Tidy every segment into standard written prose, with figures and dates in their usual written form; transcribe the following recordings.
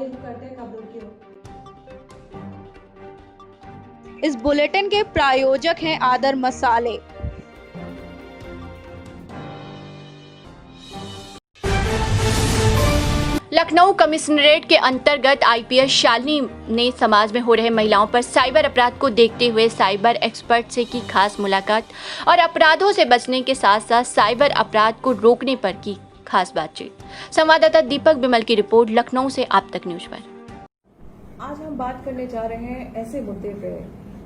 Link करते हैं कब लड़की हो। इस बुलेटिन के प्रायोजक हैं आदर मसाले। लखनऊ कमिश्नरेट के अंतर्गत आईपीएस शालिनी ने समाज में हो रहे महिलाओं पर साइबर अपराध को देखते हुए साइबर एक्सपर्ट से की खास मुलाकात और अपराधों से बचने के साथ साथ साइबर अपराध को रोकने पर की खास बातचीत। संवाददाता दीपक बिमल की रिपोर्ट लखनऊ से आप तक न्यूज पर। आज हम बात करने जा रहे हैं ऐसे मुद्दे पे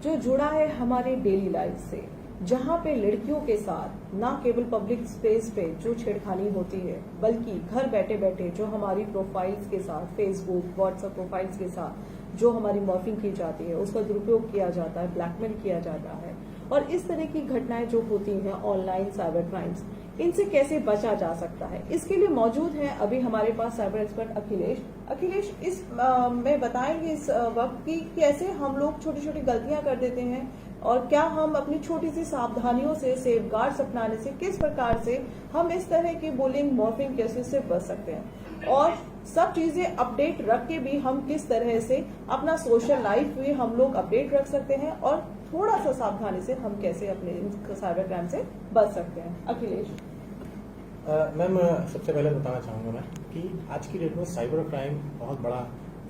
जो जुड़ा है हमारी डेली लाइफ से, जहां पे लड़कियों के साथ ना केवल पब्लिक स्पेस पे जो छेड़खानी होती है, बल्कि घर बैठे बैठे जो हमारी प्रोफाइल्स के साथ, फेसबुक, व्हाट्सएप प्रोफाइल्स के साथ जो हमारी मॉर्फिंग की जाती है, उसका दुरुपयोग किया जाता है, ब्लैकमेल किया जाता है, और इस तरह की घटनाएं जो होती हैं ऑनलाइन साइबर क्राइम्स, इनसे कैसे बचा जा सकता है, इसके लिए मौजूद हैं अभी हमारे पास साइबर एक्सपर्ट अखिलेश। अखिलेश इस में बताएंगे इस वक्त की कैसे हम लोग छोटी छोटी गलतियां कर देते हैं और क्या हम अपनी छोटी सी सावधानियों से, सेफगार्ड्स अपनाने से किस प्रकार से हम इस तरह की बुलिंग, मॉर्फिंग केसेस से बच सकते हैं, और सब चीजें अपडेट रख के भी हम किस तरह से अपना सोशल लाइफ भी हम लोग अपडेट रख सकते हैं, और थोड़ा सा सावधानी से हम कैसे अपने साइबर क्राइम से बच सकते हैं। अखिलेश मैम, सबसे पहले बताना चाहूँगा मैं कि आज की डेट में साइबर क्राइम बहुत बड़ा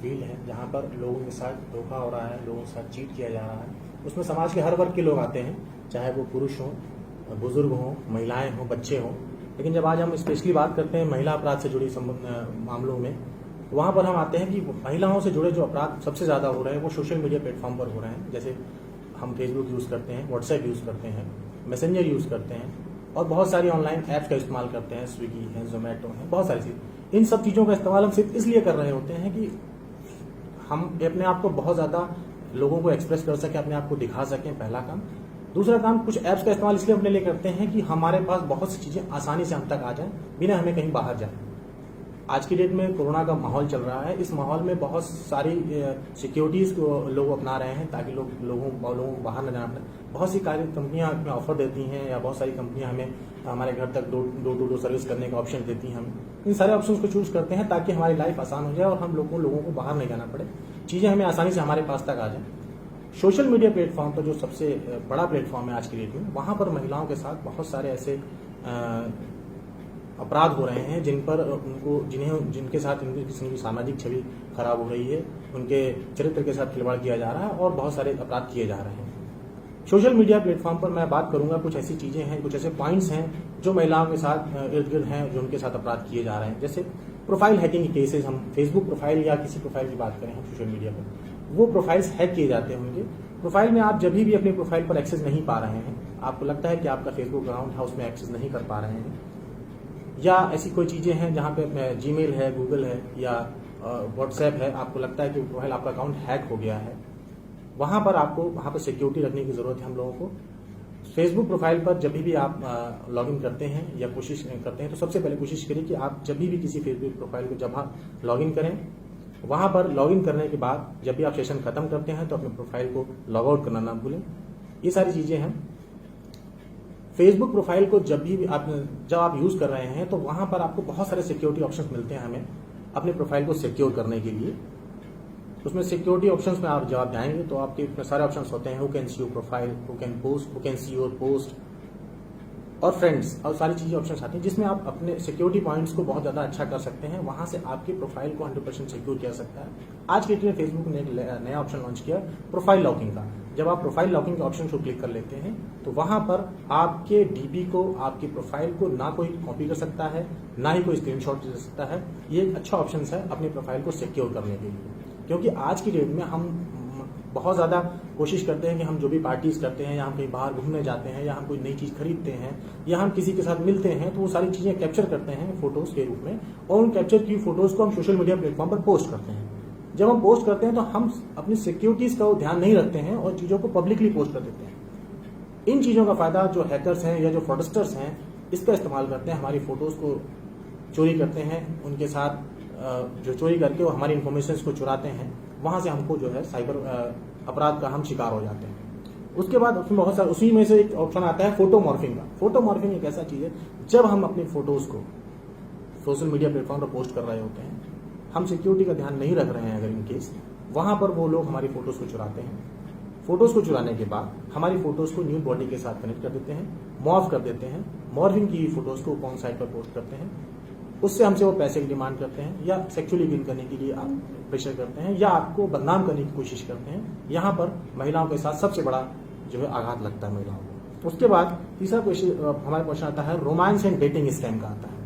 फील्ड है जहाँ पर लोगों के साथ धोखा हो रहा है, लोगों के साथ चीट किया जा रहा है। उसमें समाज के हर वर्ग के लोग आते हैं, चाहे वो पुरुष हों, बुजुर्ग हों, महिलाएं हों, बच्चे हों। लेकिन जब आज हम स्पेशली बात करते हैं महिला अपराध से जुड़ी मामलों में, वहाँ पर हम आते हैं कि महिलाओं से जुड़े जो अपराध सबसे ज़्यादा हो रहे हैं वो सोशल मीडिया प्लेटफॉर्म पर हो रहे हैं। जैसे हम फेसबुक यूज़ करते हैं, व्हाट्सएप यूज़ करते हैं, मैसेंजर यूज़ करते हैं और बहुत सारी ऑनलाइन ऐप्स का इस्तेमाल करते हैं, स्विगी है, जोमेटो है, बहुत सारी चीज़। इन सब चीज़ों का इस्तेमाल हम सिर्फ इसलिए कर रहे होते हैं कि हम अपने आप को बहुत ज़्यादा लोगों को एक्सप्रेस कर सकें, अपने आप को दिखा सकें, पहला काम। दूसरा काम, कुछ ऐप्स का इस्तेमाल इसलिए अपने लिए करते हैं कि हमारे पास बहुत सी चीज़ें आसानी से हम तक आ जाएं बिना हमें कहीं बाहर जाए। आज की डेट में कोरोना का माहौल चल रहा है, इस माहौल में बहुत सारी सिक्योरिटीज़ को लोग अपना रहे हैं ताकि लोगों को बाहर न जाना पड़े। बहुत सी कंपनियां हमें ऑफर देती हैं या बहुत सारी कंपनियां हमें हमारे घर तक डोर टू डोर सर्विस करने का ऑप्शन देती हैं। हम इन सारे ऑप्शंस को चूज करते हैं ताकि हमारी लाइफ आसान हो जाए और हम लोगों को बाहर नहीं जाना पड़े, चीज़ें हमें आसानी से हमारे पास तक आ जाए। सोशल मीडिया प्लेटफॉर्म पर जो सबसे बड़ा प्लेटफॉर्म है आज की डेट में, वहाँ पर महिलाओं के साथ बहुत सारे ऐसे अपराध हो रहे हैं जिनके साथ उनकी किसी की सामाजिक छवि खराब हो रही है, उनके चरित्र के साथ खिलवाड़ किया जा रहा है और बहुत सारे अपराध किए जा रहे हैं। सोशल मीडिया प्लेटफॉर्म पर मैं बात करूंगा, कुछ ऐसी चीजें हैं, कुछ ऐसे पॉइंट्स हैं जो महिलाओं के साथ इर्द गिर्द हैं, जो उनके साथ अपराध किए जा रहे हैं। जैसे प्रोफाइल हैकिंग के केसेस, हम फेसबुक प्रोफाइल या किसी प्रोफाइल की बात करें हम सोशल मीडिया पर, वो प्रोफाइल्स हैक किए जाते हैं। उनके प्रोफाइल में आप जब भी अपनी प्रोफाइल पर एक्सेस नहीं पा रहे हैं, आपको लगता है कि आपका फेसबुक अकाउंट है उसमें एक्सेस नहीं कर पा रहे हैं, या ऐसी कोई चीजें हैं जहां पे जीमेल है, गूगल है या व्हाट्सएप है, आपको लगता है कि प्रोफाइल आपका अकाउंट हैक हो गया है, वहां पर सिक्योरिटी रखने की जरूरत है हम लोगों को। फेसबुक प्रोफाइल पर जब भी आप लॉगिन करते हैं या कोशिश करते हैं, तो सबसे पहले कोशिश करें कि आप जब भी किसी फेसबुक प्रोफाइल को जब आप लॉगिन करें, वहां पर लॉगिन करने के बाद जब भी आप सेशन खत्म करते हैं तो अपने प्रोफाइल को लॉग आउट करना ना भूलें। ये सारी चीजें हैं। फेसबुक प्रोफाइल को जब आप यूज कर रहे हैं तो वहां पर आपको बहुत सारे सिक्योरिटी ऑप्शंस मिलते हैं हमें अपने प्रोफाइल को सिक्योर करने के लिए। उसमें सिक्योरिटी ऑप्शंस में आप जब आप जाएंगे तो आपके इतने सारे ऑप्शंस होते हैं, who can see your profile, who can see your post और फ्रेंड्स, और सारी चीजें ऑप्शंस आती हैं जिसमें आप अपने सिक्योरिटी पॉइंट्स को बहुत ज्यादा अच्छा कर सकते हैं। वहां से आपके प्रोफाइल को 100% सिक्योर किया सकता है। आज के डेट में फेसबुक ने एक नया ऑप्शन लॉन्च किया, प्रोफाइल लॉकिंग का। जब आप प्रोफाइल लॉकिंग के ऑप्शन को क्लिक कर लेते हैं तो वहां पर आपके डीपी को, आपकी प्रोफाइल को ना कोई कॉपी कर सकता है, ना ही कोई स्क्रीनशॉट ले सकता है। ये एक अच्छा ऑप्शन है अपनी प्रोफाइल को सिक्योर करने के लिए, क्योंकि आज की डेट में हम बहुत ज्यादा कोशिश करते हैं कि हम जो भी पार्टीज करते हैं या हम कहीं बाहर घूमने जाते हैं या हम कोई नई चीज खरीदते हैं या हम किसी के साथ मिलते हैं तो वो सारी चीजें कैप्चर करते हैं फोटोज के रूप में, और उन कैप्चर की फोटोज को हम सोशल मीडिया प्लेटफॉर्म पर पोस्ट करते हैं। जब हम पोस्ट करते हैं तो हम अपनी सिक्योरिटीज का ध्यान नहीं रखते हैं और चीजों को पब्लिकली पोस्ट कर देते हैं। इन चीजों का फायदा जो हैकर्स हैं या जो फ्रॉडस्टर्स हैं इसका इस्तेमाल करते हैं, हमारी फोटोज को चोरी करते हैं, उनके साथ जो चोरी करके वो हमारी इन्फॉर्मेशन को चुराते हैं, वहां से हमको जो है साइबर अपराध का हम शिकार हो जाते हैं। उसके बाद उसमें बहुत सारे, उसी में से एक ऑप्शन आता है फोटो मॉर्फिंग का। फोटो मॉर्फिंग एक ऐसा चीज है जब हम अपनी फोटोज को सोशल मीडिया प्लेटफॉर्म पर पोस्ट कर रहे होते हैं हम सिक्योरिटी का ध्यान नहीं रख रहे हैं अगर इन केस, वहां पर वो लोग हमारी फोटोज को चुराते हैं। फोटोज को चुराने के बाद हमारी फोटोज को न्यूड बॉडी के साथ कनेक्ट कर देते हैं, मॉर्फ कर देते हैं, मॉर्फिंग की फोटोज को पॉर्न साइट पर पोस्ट करते हैं। उससे हमसे वो पैसे की डिमांड करते हैं या सेक्सुअली विन करने के लिए आप प्रेशर करते हैं या आपको बदनाम करने की कोशिश करते हैं। यहाँ पर महिलाओं के साथ सबसे बड़ा जो है आघात लगता है महिलाओं को। उसके बाद तीसरा क्वेश्चन हमारे क्वेश्चन आता है रोमांस एंड डेटिंग स्कैम का आता है।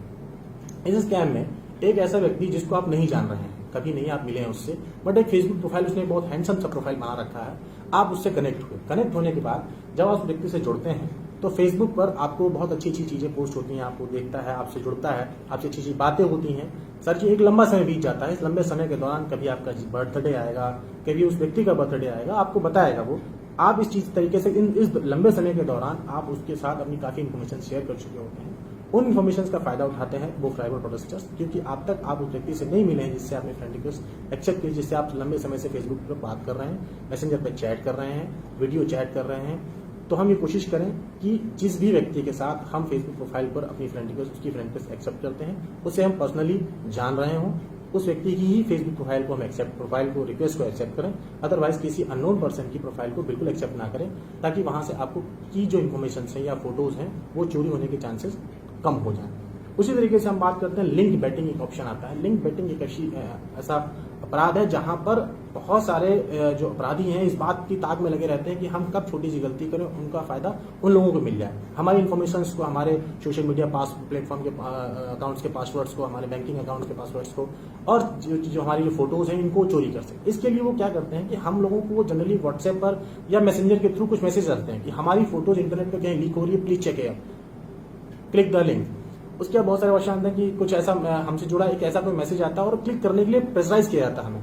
इस स्कैम में एक ऐसा व्यक्ति जिसको आप नहीं जान रहे हैं, कभी नहीं आप मिले हैं उससे, बट एक फेसबुक प्रोफाइल उसने बहुत हैंडसम सा प्रोफाइल बना रखा है, आप उससे कनेक्ट हुए। कनेक्ट होने के बाद जब आप उस व्यक्ति से जुड़ते हैं तो फेसबुक पर आपको बहुत अच्छी अच्छी चीजें पोस्ट होती हैं, आपको देखता है, आपसे जुड़ता है, आपसे अच्छी अच्छी बातें होती हैं। सर जी एक लंबा समय बीत जाता है। इस लंबे समय के दौरान कभी आपका बर्थडे आएगा, कभी उस व्यक्ति का बर्थडे आएगा, आपको बताएगा वो। आप इस चीज तरीके से इस लंबे समय के दौरान आप उसके साथ अपनी काफी इन्फॉर्मेशन शेयर कर चुके होते हैं। उन इन्फॉर्मेशन का फायदा उठाते हैं वो साइबर प्रोटेस्टर्स, क्योंकि अब तक आप उस व्यक्ति से नहीं मिले हैं जिससे आपने फ्रेंड रिक्वेस्ट एक्सेप्ट की, जिससे आप लंबे समय से फेसबुक पर बात कर रहे हैं, मैसेंजर पर चैट कर रहे हैं, वीडियो चैट कर रहे हैं। तो हम ये कोशिश करें कि जिस भी व्यक्ति के साथ हम फेसबुक प्रोफाइल पर अपनी फ्रेंड रिक्वेस्ट उसकी फ्रेंड रिक्वेस्ट एक्सेप्ट करते हैं, उससे हम पर्सनली जान रहे हों, उस व्यक्ति की ही फेसबुक प्रोफाइल को हम प्रोफाइल को रिक्वेस्ट को एक्सेप्ट करें। अदरवाइज किसी अननोन पर्सन की प्रोफाइल को बिल्कुल एक्सेप्ट ना करें, ताकि वहां से आपको की जो इन्फॉर्मेशन है या फोटोज हैं वो चोरी होने के चांसेस कम हो जाए। उसी तरीके से हम बात करते हैं लिंक बेटिंग एक ऑप्शन आता है। लिंक बेटिंग एक ऐसा अपराध है जहां पर बहुत सारे जो अपराधी हैं इस बात की ताक में लगे रहते हैं कि हम कब छोटी सी गलती करें उनका फायदा उन लोगों को मिल जाए, हमारी इन्फॉर्मेशन को, हमारे सोशल मीडिया प्लेटफॉर्म के अकाउंट्स के पासवर्ड्स को, हमारे बैंकिंग अकाउंट्स के पासवर्ड्स को, और जो हमारी जो फोटोज हैं इनको चोरी कर सके। इसके लिए वो क्या करते हैं कि हम लोगों को जनरली व्हाट्सएप पर या मैसेंजर के थ्रू कुछ मैसेज करते हैं कि हमारी फोटोज इंटरनेट पर कहीं लीक हो रही है, please check it, click the link. उसके बाद बहुत सारे क्वेश्चन आते हैं कि कुछ ऐसा हमसे जुड़ा एक ऐसा कोई मैसेज आता है और क्लिक करने के लिए प्रेशराइज किया जाता है हमें।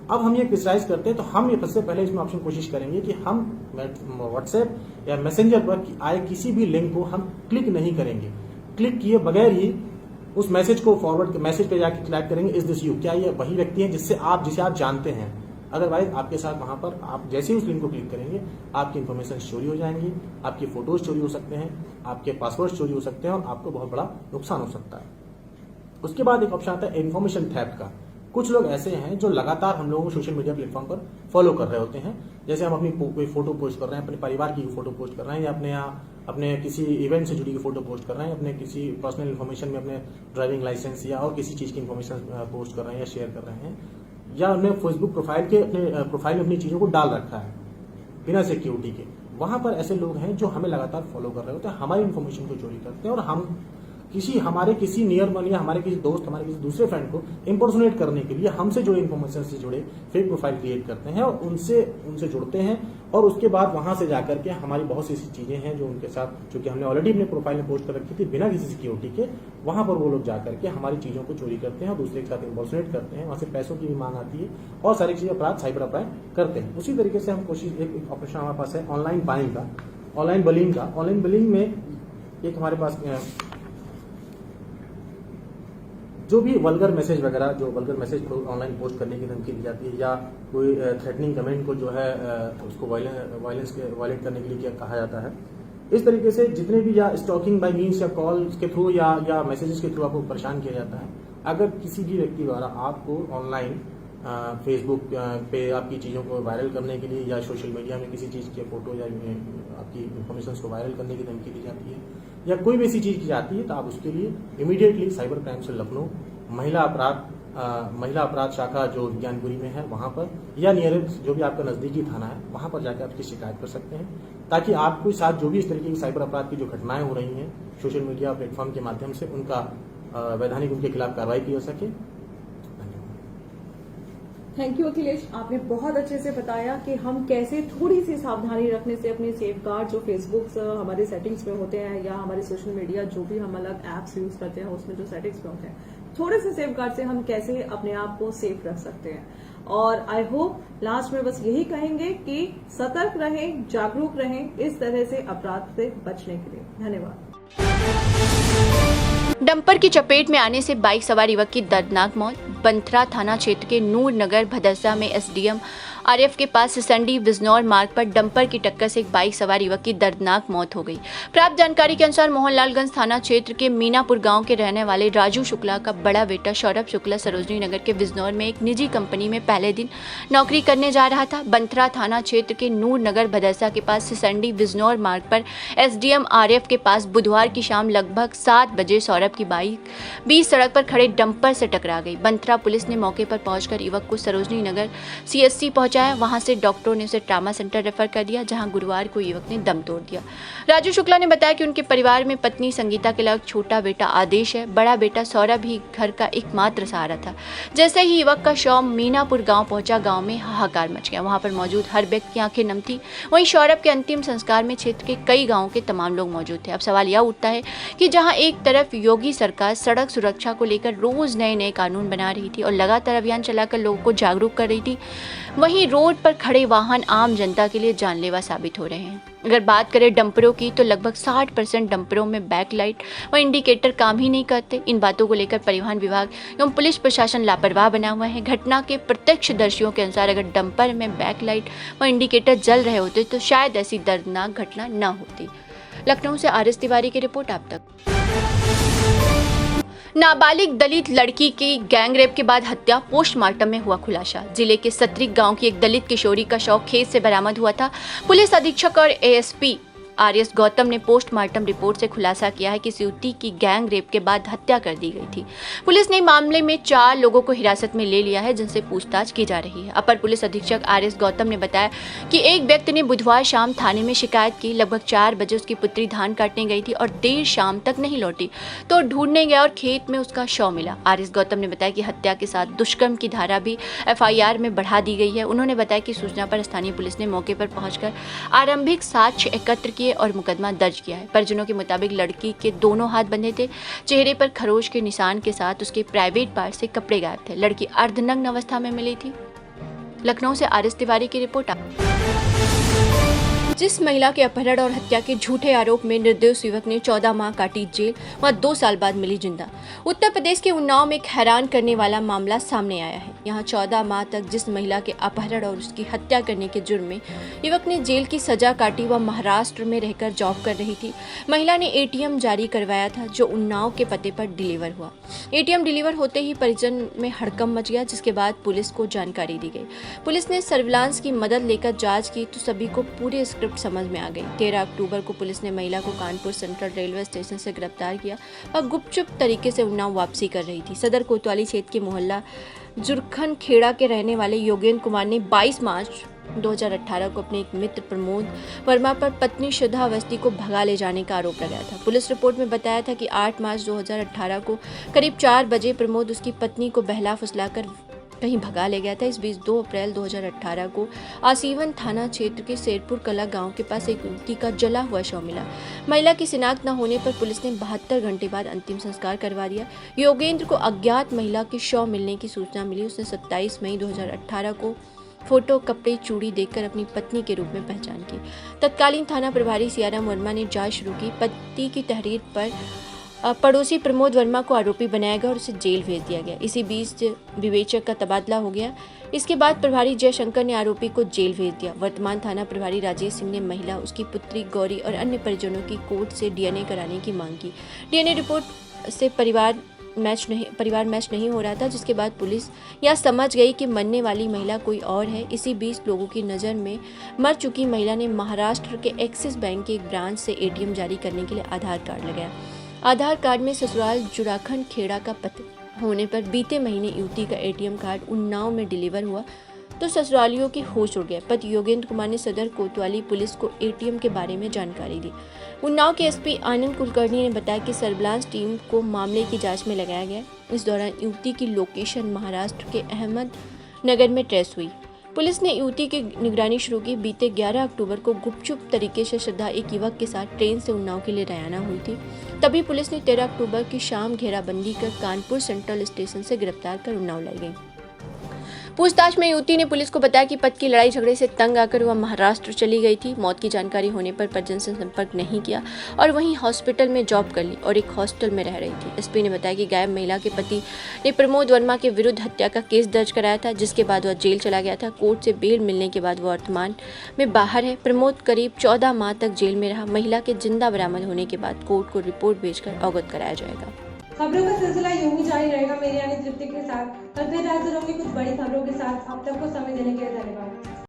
अब हम ये प्रेशराइज करते हैं तो हम ये सबसे पहले इसमें ऑप्शन कोशिश करेंगे कि हम व्हाट्सएप या मैसेंजर पर आए किसी भी लिंक को हम क्लिक नहीं करेंगे। क्लिक किए बगैर ही उस मैसेज को फॉरवर्ड मैसेज पे जाके टाइप करेंगे इज दिस यू, क्या ये वही व्यक्ति है जिसे आप जानते हैं। अदरवाइज आपके साथ वहां पर आप जैसे ही उस लिंक को क्लिक करेंगे आपकी इन्फॉर्मेशन चोरी हो जाएंगी, आपकी फोटोज चोरी हो सकते हैं, आपके पासवर्ड चोरी हो सकते हैं और आपको बहुत बड़ा नुकसान हो सकता है। उसके बाद एक ऑप्शन आता है इन्फॉर्मेशन थेफ्ट का। कुछ लोग ऐसे हैं जो लगातार हम लोगों को सोशल मीडिया प्लेटफॉर्म पर फॉलो कर रहे होते हैं। जैसे हम अपनी कोई फोटो पोस्ट कर रहे हैं, अपने परिवार की फोटो पोस्ट कर रहे हैं, या अपने किसी इवेंट से जुड़ी फोटो पोस्ट कर रहे हैं, अपने किसी पर्सनल इन्फॉर्मेशन में अपने ड्राइविंग लाइसेंस या और किसी चीज की इन्फॉर्मेशन पोस्ट कर रहे हैं या शेयर कर रहे हैं, या हमने फेसबुक प्रोफाइल में अपनी चीजों को डाल रखा है बिना सिक्योरिटी के। वहां पर ऐसे लोग हैं जो हमें लगातार फॉलो कर रहे होते हैं, हमारी इन्फॉर्मेशन को चोरी करते हैं और हम हमारे किसी नियर वन या हमारे किसी दोस्त, हमारे किसी दूसरे फ्रेंड को इम्पर्सोनेट करने के लिए हमसे जुड़े इन्फॉर्मेशन से जुड़े फेक प्रोफाइल क्रिएट करते हैं और उनसे जुड़ते हैं। और उसके बाद वहां से जाकर के हमारी बहुत सी ऐसी चीजें हैं जो उनके साथ, चूंकि हमने ऑलरेडी अपने प्रोफाइल में पोस्ट कर रखी थी बिना किसी सिक्योरिटी के, वहां पर वो लोग जाकर के हमारी चीजों को चोरी करते हैं और दूसरे के साथ इम्पर्सोनेट करते हैं। वहां से पैसों की भी मांग आती है और सारी चीजें अपराध, साइबर अपराध करते हैं। उसी तरीके से हम कोशिश, एक ऑपरेशन हमारे पास है ऑनलाइन बाइंग का, ऑनलाइन बलिंग का। ऑनलाइन बलिंग में एक हमारे पास जो भी वल्गर मैसेज वगैरह, जो वल्गर मैसेज को ऑनलाइन पोस्ट करने की धमकी दी जाती है या कोई थ्रेटनिंग कमेंट को जो है उसको वायलेट करने के लिए क्या कहा जाता है, इस तरीके से जितने भी या स्टॉकिंग बाय मीन्स या कॉल के थ्रू या मैसेजेस के थ्रू आपको परेशान किया जाता है। अगर किसी भी व्यक्ति द्वारा आपको ऑनलाइन फेसबुक पे आपकी चीज़ों को वायरल करने के लिए या सोशल मीडिया में किसी चीज़ के फोटो या आपकी इन्फॉर्मेशन को वायरल करने की धमकी दी जाती है या कोई भी ऐसी चीज़ की जाती है, तो आप उसके लिए immediately cyber crime cell Lucknow महिला अपराध शाखा जो ज्ञानपुरी में है वहां पर, या नियरेस्ट जो भी आपका नजदीकी थाना है वहां पर जाकर आपकी शिकायत कर सकते हैं, ताकि आपके साथ जो भी इस तरीके की साइबर अपराध की जो घटनाएं हो रही हैं सोशल मीडिया प्लेटफॉर्म के माध्यम से उनका वैधानिक उनके खिलाफ कार्रवाई की जा सके। थैंक यू अखिलेश, आपने बहुत अच्छे से बताया कि हम कैसे थोड़ी सी सावधानी रखने से अपने सेफ गार्ड जो फेसबुक हमारे सेटिंग्स में होते हैं या हमारे सोशल मीडिया जो भी हम अलग एप्स यूज करते हैं उसमें जो सेटिंग्स में होते हैं, थोड़े से सेफ गार्ड से हम कैसे अपने आप को सेफ रख सकते हैं। और आई होप लास्ट में बस यही कहेंगे कि सतर्क रहें, जागरूक रहें इस तरह से अपराध से बचने के लिए। धन्यवाद। डंपर की चपेट में आने से बाइक सवार युवक की दर्दनाक मौत। बंथरा थाना क्षेत्र के नूर नगर भदरसा में एसडीएम आरएफ के पास सिसंडी बिजनौर मार्ग पर डंपर की टक्कर से एक बाइक सवार युवक की दर्दनाक मौत हो गई। प्राप्त जानकारी के अनुसार मोहनलालगंज थाना क्षेत्र के मीनापुर गांव के रहने वाले राजू शुक्ला का बड़ा बेटा सौरभ शुक्ला सरोजनी नगर के बिजनौर में एक निजी कंपनी में पहले दिन नौकरी करने जा रहा था। बंथरा थाना क्षेत्र के नूर नगर भदरसा के पास सिसंडी बिजनौर मार्ग पर एसडीएम आरएफ के पास बुधवार की शाम लगभग 7 बजे सौरभ की बाइक बीच सड़क पर खड़े डंपर से टकरा गई। बंथरा पुलिस ने मौके पर पहुंचकर युवक को सरोजनी नगर सीएससी पहुंचाया। वहां से डॉक्टरों ने उसे ट्रामा सेंटर रेफर कर दिया, जहां गुरुवार को युवक ने दम तोड़ दिया। राजू शुक्ला ने बताया कि उनके परिवार में पत्नी संगीता के अलावा छोटा बेटा आदेश है। बड़ा बेटा सौरभ ही घर का एकमात्र सहारा था। जैसे ही युवक का शव मीनापुर गांव पहुंचा, गांव में हाहाकार मच गया। वहां पर मौजूद हर व्यक्ति की आंखें नम थी। वहीं सौरभ के अंतिम संस्कार में क्षेत्र के कई गाँवों के तमाम लोग मौजूद थे। अब सवाल यह उठता है कि जहाँ एक तरफ योगी सरकार सड़क सुरक्षा को लेकर रोज नए नए कानून बना रही थी और लगातार अभियान चलाकर लोगों को जागरूक कर रही थी, वहीं रोड पर खड़े वाहन आम जनता के लिए जानलेवा साबित हो रहे हैं। अगर बात करें डंपरों की, तो लगभग 60% डंपरों में बैकलाइट व इंडिकेटर काम ही नहीं करते। इन बातों को लेकर परिवहन विभाग एवं पुलिस प्रशासन लापरवाह बना हुआ है। घटना के प्रत्यक्षदर्शियों के अनुसार अगर डंपर में बैकलाइट व इंडिकेटर जल रहे होते तो शायद ऐसी दर्दनाक घटना न होती। लखनऊ से आरएस तिवारी की रिपोर्ट आप तक। नाबालिग दलित लड़की की गैंगरेप के बाद हत्या, पोस्टमार्टम में हुआ खुलासा। जिले के सत्रिक गांव की एक दलित किशोरी का शव खेत से बरामद हुआ था। पुलिस अधीक्षक और एएसपी आरएस गौतम ने पोस्टमार्टम रिपोर्ट से खुलासा किया है कि इस युवती की गैंग रेप के बाद हत्या कर दी गई थी। पुलिस ने मामले में 4 लोगों को हिरासत में ले लिया है, जिनसे पूछताछ की जा रही है। अपर पुलिस अधीक्षक आरएस गौतम ने बताया कि एक व्यक्ति ने बुधवार शाम थाने में शिकायत की। लगभग 4 बजे उसकी पुत्री धान काटने गई थी और देर शाम तक नहीं लौटी, तो ढूंढने गया और खेत में उसका शव मिला। आरएस गौतम ने बताया कि हत्या के साथ दुष्कर्म की धारा भी एफआईआर में बढ़ा दी गई है। उन्होंने बताया कि सूचना पर स्थानीय पुलिस ने मौके पर पहुंचकर आरंभिक साक्ष्य एकत्र किए और मुकदमा दर्ज किया है। परिजनों के मुताबिक लड़की के दोनों हाथ बंधे थे। चेहरे पर खरोच के निशान के साथ उसके प्राइवेट पार्ट से कपड़े गायब थे। लड़की अर्धनग्न अवस्था में मिली थी। लखनऊ से आरएस तिवारी की रिपोर्ट। जिस महिला के अपहरण और हत्या के झूठे आरोप में निर्दोष युवक ने 14 माह काटी जेल, वह 2 साल बाद मिली जिंदा। उत्तर प्रदेश के उन्नाव में एक हैरान करने वाला मामला सामने आया है। यहाँ 14 माह तक जिस महिला के अपहरण और उसकी हत्या करने के जुर्म में युवक ने जेल की सजा काटी, वह महाराष्ट्र में रहकर जॉब कर रही थी। महिला ने एटीएम जारी करवाया था, जो उन्नाव के पते पर डिलीवर हुआ। एटीएम डिलीवर होते ही परिजन में हड़कंप मच गया, जिसके बाद पुलिस को जानकारी दी गई। पुलिस ने सर्विलांस की मदद लेकर जांच की तो सभी को पूरे स्क्रिप्ट समझ में आ गई। 13 अक्टूबर को पुलिस ने महिला को कानपुर सेंट्रल रेलवे स्टेशन से गिरफ्तार किया और गुपचुप तरीके से उन्नाव वापसी कर रही थी। सदर कोतवाली क्षेत्र के मोहल्ला जुरखन खेड़ा के रहने वाले योगेंद्र कुमार ने 22 मार्च 2018 को अपने एक मित्र प्रमोद वर्मा पर पत्नी श्रद्धा अवस्थी को भगा ले जाने का आरोप लगाया था। पुलिस रिपोर्ट में बताया था कि 8 मार्च 2018 को करीब 4 बजे प्रमोद उसकी पत्नी को बहला फुसलाकर कहीं भगा ले गया था। इस बीच 2 अप्रैल 2018 को आसीवन थाना क्षेत्र के शेरपुर कला गांव के पास एक युवती का जला हुआ शव मिला। महिला की शिनाख्त न होने पर पुलिस ने 72 घंटे बाद अंतिम संस्कार करवा दिया। योगेंद्र को अज्ञात महिला के शव मिलने की सूचना मिली। उसने 27 मई 2018 को फोटो, कपड़े, चूड़ी देखकर अपनी पत्नी के रूप में पहचान की। तत्कालीन थाना प्रभारी सियाराम वर्मा ने जांच शुरू की। पति की तहरीर पर पड़ोसी प्रमोद वर्मा को आरोपी बनाया गया और उसे जेल भेज दिया गया। इसी बीच विवेचक का तबादला हो गया। इसके बाद प्रभारी जयशंकर ने आरोपी को जेल भेज दिया। वर्तमान थाना प्रभारी राजेश सिंह ने महिला, उसकी पुत्री गौरी और अन्य परिजनों की कोर्ट से डीएनए कराने की मांग की। डीएनए रिपोर्ट से परिवार मैच नहीं हो रहा था, जिसके बाद पुलिस यह समझ गई कि मरने वाली महिला कोई और है। इसी बीच लोगों की नज़र में मर चुकी महिला ने महाराष्ट्र के एक्सिस बैंक के एक ब्रांच से एटीएम जारी करने के लिए आधार कार्ड लगाया। आधार कार्ड में ससुराल जुराखंड खेड़ा का पता होने पर बीते महीने युवती का एटीएम कार्ड उन्नाव में डिलीवर हुआ तो ससुरालियों की होश उड़ गया। पति योगेंद्र कुमार ने सदर कोतवाली पुलिस को एटीएम के बारे में जानकारी दी। उन्नाव के एसपी आनंद कुलकर्णी ने बताया कि सर्विलांस टीम को मामले की जांच में लगाया गया। इस दौरान युवती की लोकेशन महाराष्ट्र के अहमदनगर में ट्रेस हुई। पुलिस ने युवती की निगरानी शुरू की। बीते 11 अक्टूबर को गुपचुप तरीके से श्रद्धा एक युवक के साथ ट्रेन से उन्नाव के लिए रवाना हुई थी। तभी पुलिस ने 13 अक्टूबर की शाम घेराबंदी कर कानपुर सेंट्रल स्टेशन से गिरफ्तार कर उन्नाव लाई गई। पूछताछ में युवती ने पुलिस को बताया कि पति की लड़ाई झगड़े से तंग आकर वह महाराष्ट्र चली गई थी। मौत की जानकारी होने पर परिजन से संपर्क नहीं किया और वहीं हॉस्पिटल में जॉब कर ली और एक हॉस्टल में रह रही थी। एसपी ने बताया कि गायब महिला के पति ने प्रमोद वर्मा के विरुद्ध हत्या का केस दर्ज कराया था, जिसके बाद वह जेल चला गया था। कोर्ट से बेल मिलने के बाद वह वर्तमान में बाहर है। प्रमोद करीब 14 माह तक जेल में रहा। महिला के जिंदा बरामद होने के बाद कोर्ट को रिपोर्ट भेजकर अवगत कराया जाएगा। खबरों का सिलसिला यूं ही जारी रहेगा मेरी यानी तृप्ति के साथ। कल फिर हाजिर होंगे कुछ बड़ी खबरों के साथ। आप तक को समय देने के लिए धन्यवाद।